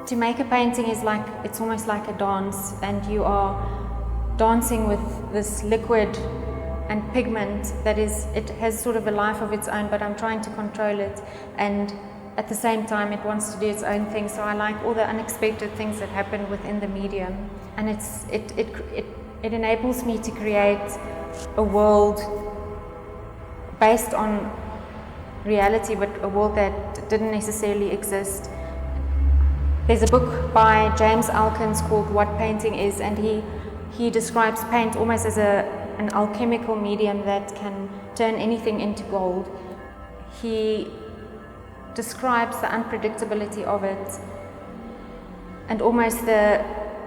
To make a painting is like, it's almost like a dance, and you are dancing with this liquid and pigment that is, it has sort of a life of its own, but I'm trying to control it, and at the same time it wants to do its own thing. So I like all the unexpected things that happen within the medium, and it enables me to create a world based on reality, but a world that didn't necessarily exist. There's a book by James Elkins called What Painting Is, and he describes paint almost as an alchemical medium that can turn anything into gold. He describes the unpredictability of it and almost the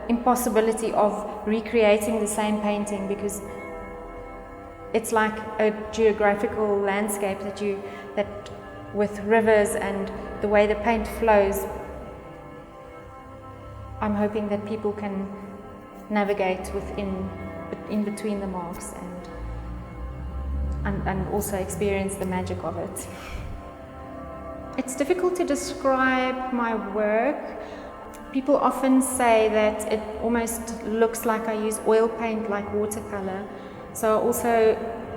impossibility of recreating the same painting, because it's like a geographical landscape that with rivers and the way the paint flows. I'm hoping that people can navigate in between the marks and also experience the magic of it. It's difficult to describe my work. People often say that it almost looks like I use oil paint like watercolor. So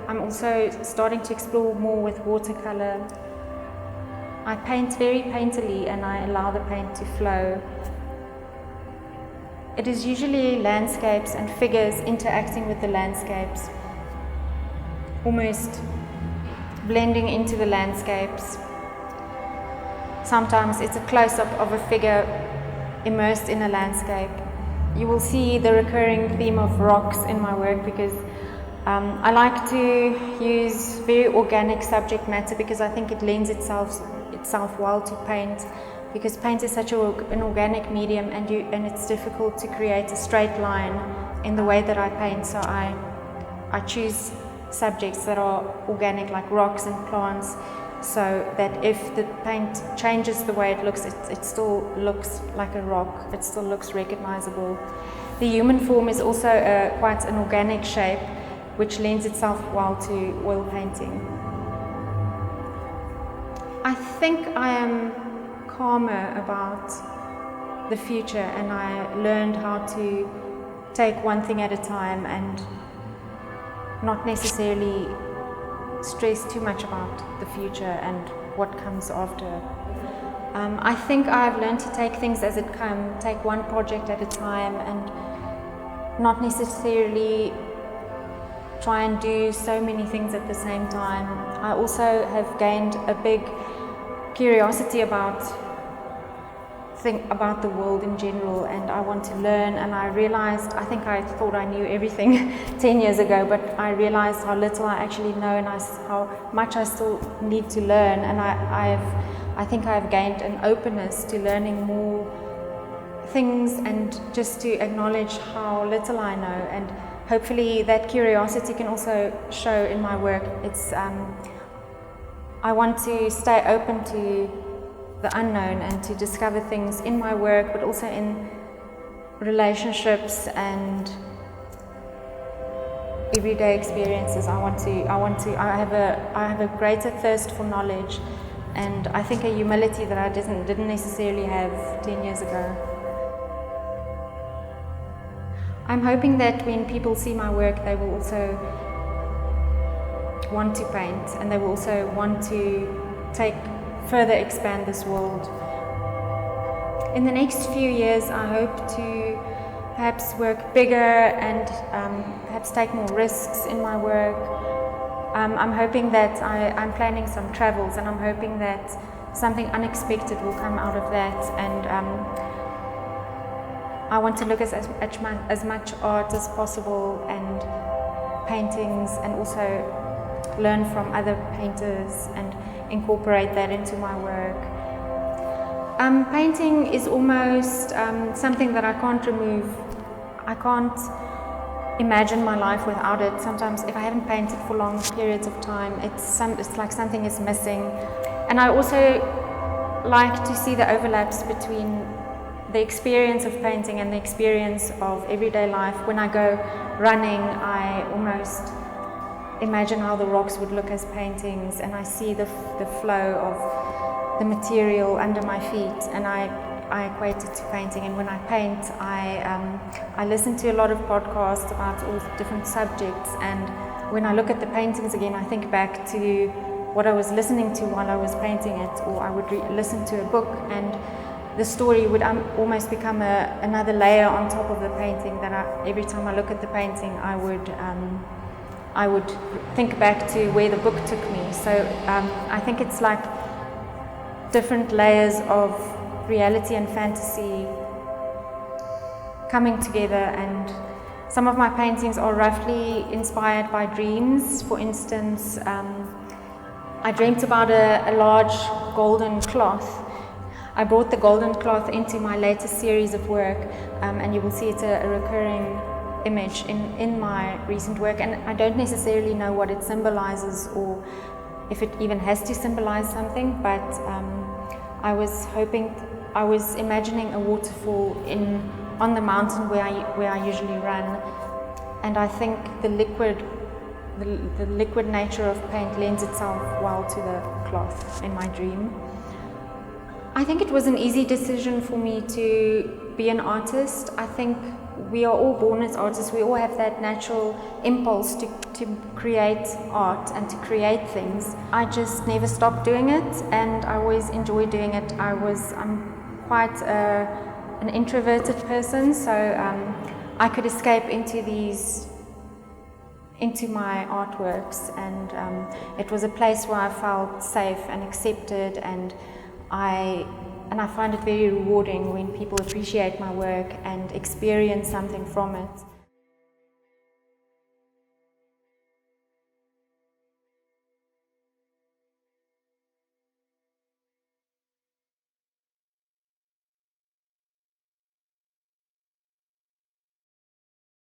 I'm also starting to explore more with watercolor. I paint very painterly and I allow the paint to flow. It is usually landscapes and figures interacting with the landscapes, almost blending into the landscapes. Sometimes it's a close-up of a figure immersed in a landscape. You will see the recurring theme of rocks in my work, because I like to use very organic subject matter, because I think it lends itself well to paint, because paint is such an organic medium, and it's difficult to create a straight line in the way that I paint. So I choose subjects that are organic, like rocks and plants, so that if the paint changes the way it looks, it still looks like a rock, it still looks recognizable. The human form is also quite an organic shape, which lends itself well to oil painting. I think I am calmer about the future, and I learned how to take one thing at a time and not necessarily stress too much about the future and what comes after. I think I've learned to take things as it comes, take one project at a time, and not necessarily try and do so many things at the same time. I also have gained a big curiosity about the world in general, and I want to learn, and I think I thought I knew everything 10 years ago, but I realized how little I actually know, and how much I still need to learn, and I think I've gained an openness to learning more things, and just to acknowledge how little I know, and hopefully that curiosity can also show in my work. I want to stay open to the unknown and to discover things in my work, but also in relationships and everyday experiences. I have a greater thirst for knowledge, and I think a humility that I didn't necessarily have 10 years ago. I'm hoping that when people see my work, they will also want to paint, and they will also want to further expand this world. In the next few years, I hope to perhaps work bigger and perhaps take more risks in my work. I'm hoping that I'm planning some travels, and I'm hoping that something unexpected will come out of that, and I want to look at as much art as possible, and paintings, and also learn from other painters and incorporate that into my work. Painting is almost something that I can't remove. I can't imagine my life without it. Sometimes if I haven't painted for long periods of time, it's like something is missing. And I also like to see the overlaps between the experience of painting and the experience of everyday life. When I go running, I almost imagine how the rocks would look as paintings, and I see the flow of the material under my feet, and I I equate it to painting. And when I paint, I listen to a lot of podcasts about all different subjects, and when I look at the paintings again, I think back to what I was listening to while I was painting it, or I would listen to a book, and the story would almost become another layer on top of the painting. Every time I look at the painting, I would think back to where the book took me. So I think it's like different layers of reality and fantasy coming together, and some of my paintings are roughly inspired by dreams. For instance, I dreamt about a large golden cloth. I brought the golden cloth into my latest series of work, and you will see it's a recurring image in my recent work, and I don't necessarily know what it symbolizes or if it even has to symbolize something, but I was imagining a waterfall on the mountain where I usually run, and I think the liquid nature of paint lends itself well to the cloth in my dream. I think it was an easy decision for me to be an artist. I think we are all born as artists. We all have that natural impulse to create art and to create things. I just never stopped doing it, and I always enjoy doing it. I'm quite an introverted person, so I could escape into my artworks, and it was a place where I felt safe and accepted, and I find it very rewarding when people appreciate my work and experience something from it.